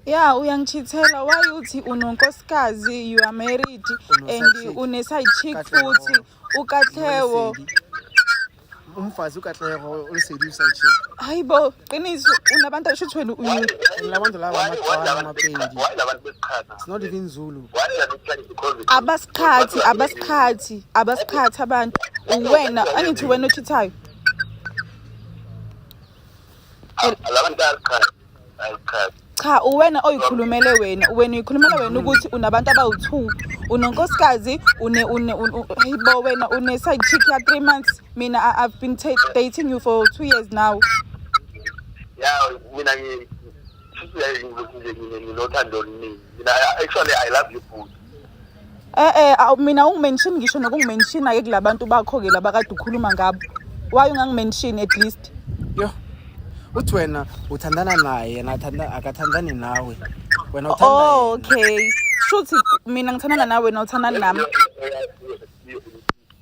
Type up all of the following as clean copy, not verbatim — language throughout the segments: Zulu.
Yeah, uyangichithela. Why uthi unonkosikazi, you are married and une-side chick futhi uKatleho. Umfazi uKatleho ulisedi side chick. Hayibo, qiniso unabantu ashuthi wena Labantu laba amaqala amaPedi. It's not even Zulu. abasikhathi abantu. Wena angithi wena ochithayo. Cha, uwena oyikhulumele wena uyikhulumela wena ukuthi unabantu abawu2, unonkosikazi, hayibo wena une-side chick ya 3 months. Mina I've been dating you for 2 years now. Yeah, mina actually I love you both. Mina ungimention ngisho nokungimention ake kulabantu bakho ke labakade ukhuluma ngabo. Why ungangimention at least? Yo. Uthi wena uthandana naye akathandani nawe. Wena uthanda. Oh, okay. Shuthi mina ngithandana nawe wena uthandana nami.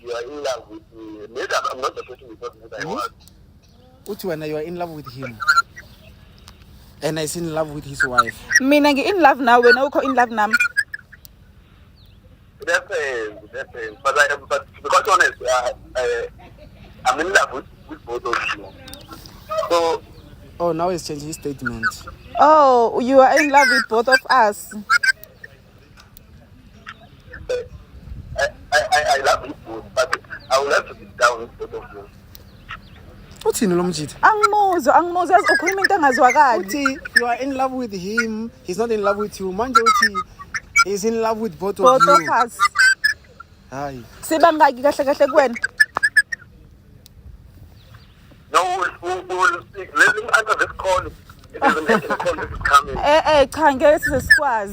You are in love with me. Maybe I'm not the person because I want. Uthi wena you are in love with him. And I in love with his wife. Mina in love nawe wena ukho in love nami. Depends. But to be quite honest, I'm in love with both of you. So. Oh, now he's changing his statement. Oh, you are in love with both of us. I love you both, but I would like to sit down with both of you. Uthini lo mjita? Angimuzwa ukhuluma into engazwakali. Uthi you are in love with him, he's not in love with you. Manje uthi he's in love with both of you. Both of us. Hayi. Sibangaki kahle kuwena? No, we'll speak. Let him answer this call. It is an call that is coming. Cha ngeke size sikwazi.